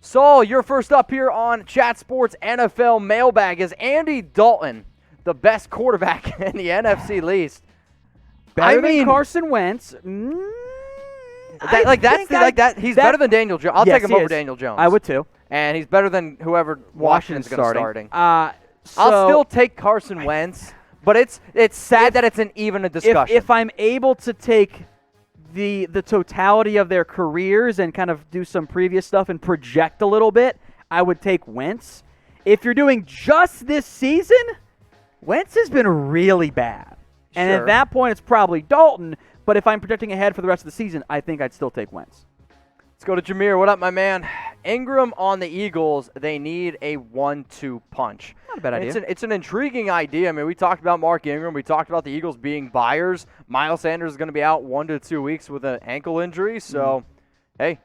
Saul, you're first up here on Chat Sports NFL Mailbag. Is Andy Dalton the best quarterback in the NFC East? Better than Carson Wentz. He's better than Daniel Jones. I'll take him over Daniel Jones. I would too. And he's better than whoever Washington's going to starting. I'll I'll still take Carson Wentz, but it's sad that it's even a discussion. If I'm able to take the totality of their careers and kind of do some previous stuff and project a little bit, I would take Wentz. If you're doing just this season, Wentz has been really bad. And at that point, it's probably Dalton. But if I'm projecting ahead for the rest of the season, I think I'd still take Wentz. Let's go to Jameer. What up, my man? Ingram on the Eagles. They need a 1-2 punch. Not a bad idea. It's an intriguing idea. I mean, we talked about Mark Ingram. We talked about the Eagles being buyers. Miles Sanders is going to be out 1 to 2 weeks with an ankle injury. So, hey,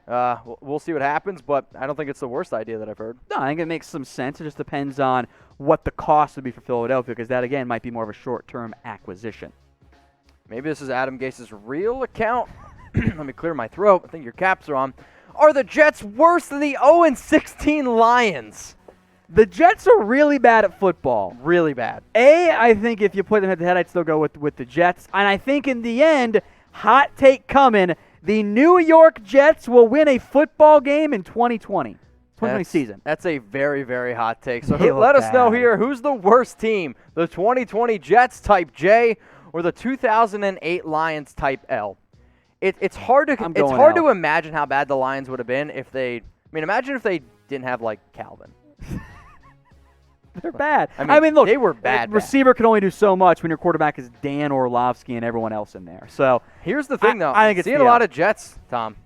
we'll see what happens. But I don't think it's the worst idea that I've heard. No, I think it makes some sense. It just depends on what the cost would be for Philadelphia, because that, again, might be more of a short-term acquisition. Maybe this is Adam Gase's real account. Let me clear my throat. I think your caps are on. Are the Jets worse than the 0-16 Lions? The Jets are really bad at football. Really bad. I think if you put them head-to-head, I'd still go with the Jets. And I think in the end, hot take coming, the New York Jets will win a football game in 2020. 2020 season. That's a very, very hot take. So let us know here, who's the worst team? The 2020 Jets type J or the 2008 Lions type L? It's hard to imagine how bad the Lions would have been if they – imagine if they didn't have, Calvin. They're bad. Look, they were bad. Receiver can only do so much when your quarterback is Dan Orlovsky and everyone else in there. So here's the thing, though. I think it's seeing a lot of Jets, Tom.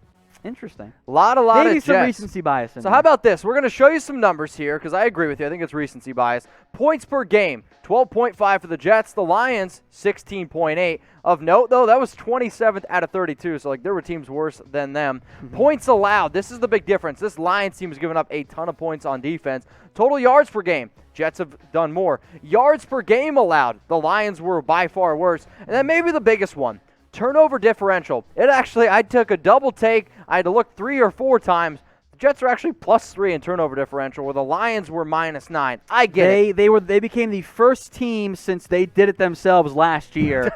Interesting. A lot Maybe of Jets. Maybe some recency bias in So there. how about this? We're going to show you some numbers here because I agree with you. I think it's recency bias. Points per game, 12.5 for the Jets. The Lions, 16.8. Of note, though, that was 27th out of 32, so there were teams worse than them. Points allowed. This is the big difference. This Lions team has given up a ton of points on defense. Total yards per game. Jets have done more. Yards per game allowed. The Lions were by far worse. And then maybe the biggest one. Turnover differential. I took a double take. I had to look 3 or 4 times. The Jets are actually +3 in turnover differential, where the Lions were -9. I get it. They became the first team since they did it themselves last year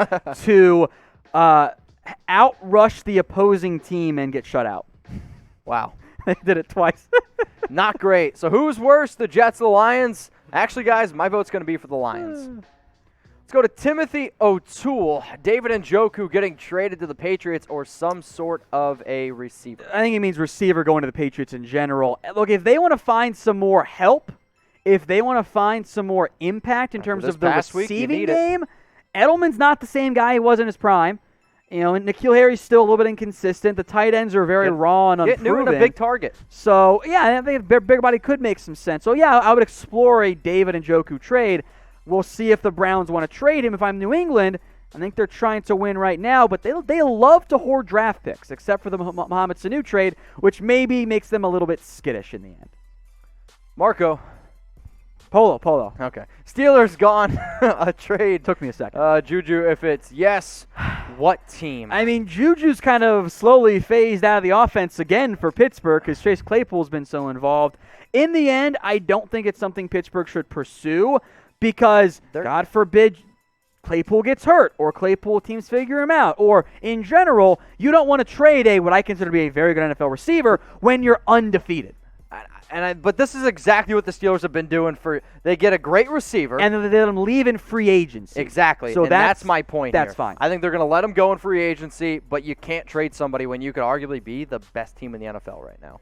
to outrush the opposing team and get shut out. Wow. They did it twice. Not great. So who's worse, the Jets or the Lions? Actually, guys, my vote's going to be for the Lions. Let's go to Timothy O'Toole. David Njoku getting traded to the Patriots or some sort of a receiver. I think it means receiver going to the Patriots in general. Look, if they want to find some more help, if they want to find some more impact in terms of the receiving game, Edelman's not the same guy he was in his prime. And N'Keal Harry's still a little bit inconsistent. The tight ends are very raw and unproven. Getting a big target. So, I think a bigger body could make some sense. So, I would explore a David Njoku trade. We'll see if the Browns want to trade him. If I'm New England, I think they're trying to win right now, but they love to hoard draft picks, except for the Mohamed Sanu trade, which maybe makes them a little bit skittish in the end. Marco. Polo. Okay. Steelers gone. A trade. Took me a second. Juju, if it's yes, what team? Juju's kind of slowly phased out of the offense again for Pittsburgh because Chase Claypool's been so involved. In the end, I don't think it's something Pittsburgh should pursue because, God forbid, Claypool gets hurt or Claypool teams figure him out. Or, in general, you don't want to trade what I consider to be a very good NFL receiver when you're undefeated. But this is exactly what the Steelers have been doing they get a great receiver. And then they let him leave in free agency. Exactly. So that's my point That's here. fine. I think they're going to let him go in free agency, but you can't trade somebody when you could arguably be the best team in the NFL right now.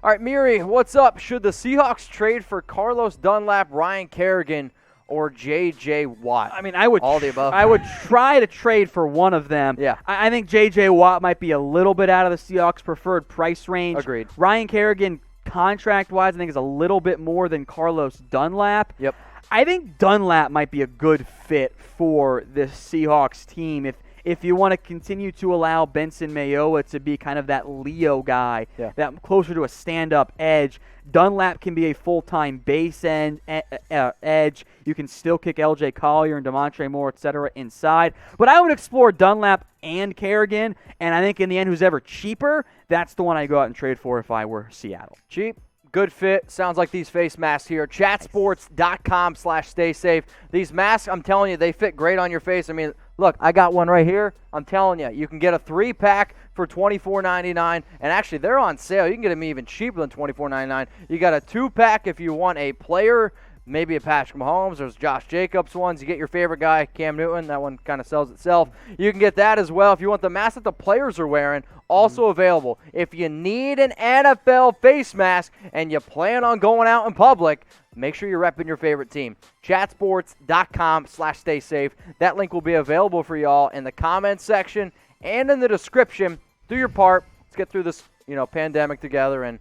All right, Miri, what's up? Should the Seahawks trade for Carlos Dunlap, Ryan Kerrigan, or J.J. Watt? I would all the above. I would try to trade for one of them. Yeah. I think J.J. Watt might be a little bit out of the Seahawks' preferred price range. Agreed. Ryan Kerrigan, contract-wise, I think is a little bit more than Carlos Dunlap. Yep. I think Dunlap might be a good fit for this Seahawks team. If if you want to continue to allow Benson Mayowa to be kind of that Leo guy, that closer to a stand-up edge, Dunlap can be a full-time base end edge. You can still kick L.J. Collier and DeMontre Moore, etc. inside. But I would explore Dunlap and Kerrigan, and I think in the end, who's ever cheaper, that's the one I go out and trade for if I were Seattle. Cheap, good fit. Sounds like these face masks here. Chatsports.com/stay safe. These masks, I'm telling you, they fit great on your face. I mean, look, I got one right here. I'm telling you, you can get a 3-pack for $24.99, and actually, they're on sale. You can get them even cheaper than $24.99. You got a 2-pack if you want a player, maybe a Patrick Mahomes. There's Josh Jacobs ones. You get your favorite guy, Cam Newton. That one kind of sells itself. You can get that as well. If you want the mask that the players are wearing, also available. If you need an NFL face mask and you plan on going out in public, make sure you're repping your favorite team. Chatsports.com/stay safe. That link will be available for y'all in the comments section and in the description. Do your part. Let's get through this, pandemic together and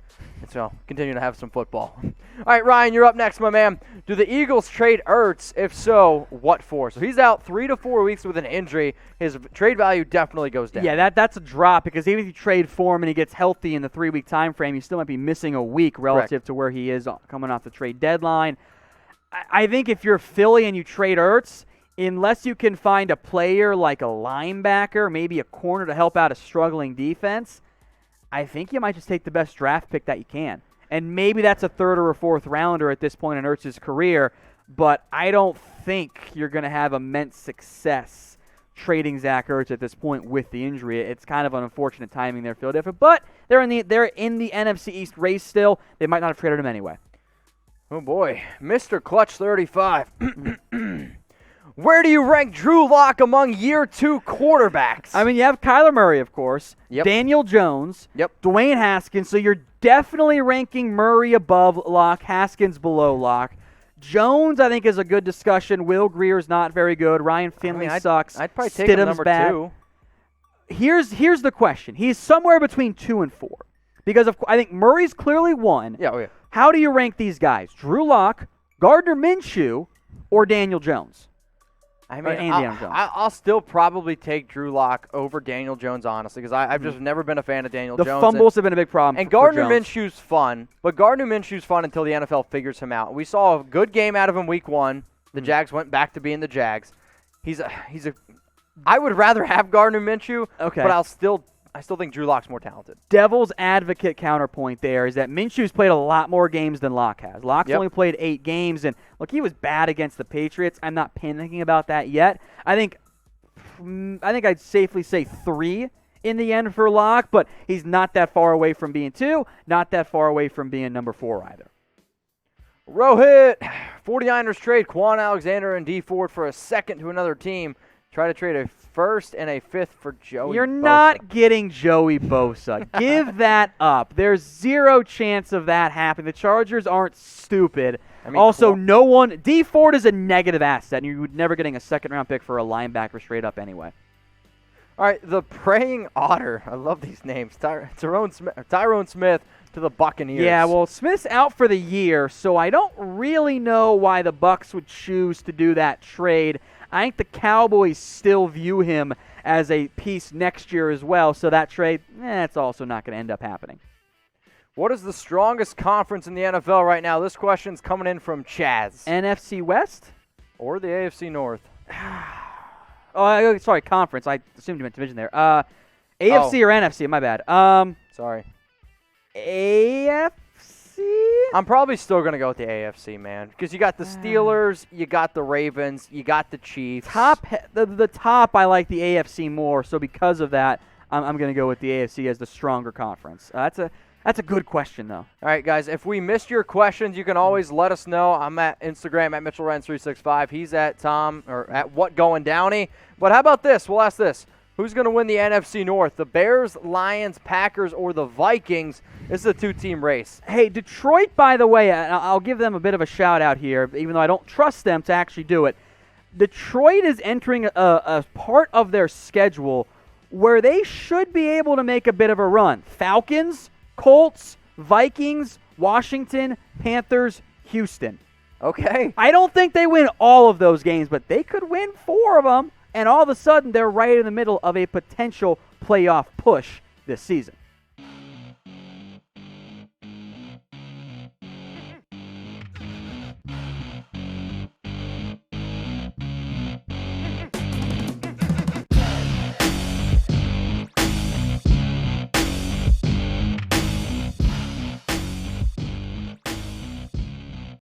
continue to have some football. All right, Ryan, you're up next, my man. Do the Eagles trade Ertz? If so, what for? So he's out 3 to 4 weeks with an injury. His trade value definitely goes down. Yeah, that's a drop because even if you trade for him and he gets healthy in the 3-week time frame, you still might be missing a week relative to where he is coming off the trade deadline. I think if you're Philly and you trade Ertz, unless you can find a player like a linebacker, maybe a corner to help out a struggling defense, I think you might just take the best draft pick that you can. And maybe that's a 3rd or a 4th rounder at this point in Ertz's career, but I don't think you're going to have immense success trading Zach Ertz at this point with the injury. It's kind of an unfortunate timing there, Philadelphia, but they're in the NFC East race still. They might not have traded him anyway. Oh boy, Mr. Clutch 35. Where do you rank Drew Lock among year 2 quarterbacks? I mean, you have Kyler Murray, of course, Daniel Jones, Dwayne Haskins, so you're definitely ranking Murray above Lock, Haskins below Lock. Jones, I think, is a good discussion. Will Greer's not very good. Ryan Finley sucks. I'd probably take him number bad. 2. Here's the question. He's somewhere between 2 and 4 because I think Murray's clearly 1. Yeah. How do you rank these guys? Drew Lock, Gardner Minshew, or Daniel Jones? I mean, I'll still probably take Drew Lock over Daniel Jones, honestly, because I've just never been a fan of Daniel Jones. The fumbles have been a big problem. And Gardner Minshew's fun, but Gardner Minshew's fun until the NFL figures him out. We saw a good game out of him week 1. The Jags went back to being the Jags. I would rather have Gardner Minshew, but I still think Drew Lock's more talented. Devil's advocate counterpoint there is that Minshew's played a lot more games than Lock has. Lock's only played 8 games, and look, he was bad against the Patriots. I'm not panicking about that yet. I think I'd safely say 3 in the end for Lock, but he's not that far away from being 2, not that far away from being number 4 either. Rohit, 49ers trade Quan Alexander and D Ford for a second to another team. Try to trade a 1st and a 5th for Joey Bosa. You're not getting Joey Bosa. Give that up. There's 0 chance of that happening. The Chargers aren't stupid. Also, no one – D Ford is a negative asset, and you're never getting a second-round pick for a linebacker straight up anyway. All right, the Praying Otter. I love these names. Tyrone Smith to the Buccaneers. Yeah, well, Smith's out for the year, so I don't really know why the Bucs would choose to do that trade. I think the Cowboys still view him as a piece next year as well, so that trade, it's also not going to end up happening. What is the strongest conference in the NFL right now? This question's coming in from Chaz. NFC West? Or the AFC North? Sorry, conference. I assumed you meant division there. AFC or NFC? My bad. Sorry. AFC? I'm probably still going to go with the AFC, man, because you got the Steelers, you got the Ravens, you got the Chiefs. The top, I like the AFC more, so because of that, I'm going to go with the AFC as the stronger conference. That's a good question, though. All right, guys, if we missed your questions, you can always let us know. I'm at Instagram at MitchellRenz365. He's at What Going Downey. But how about this? We'll ask this. Who's going to win the NFC North? The Bears, Lions, Packers, or the Vikings? This is a 2-team race. Hey, Detroit, by the way, I'll give them a bit of a shout-out here, even though I don't trust them to actually do it. Detroit is entering a part of their schedule where they should be able to make a bit of a run. Falcons, Colts, Vikings, Washington, Panthers, Houston. Okay. I don't think they win all of those games, but they could win 4 of them. and all of a sudden they're right in the middle of a potential playoff push this season.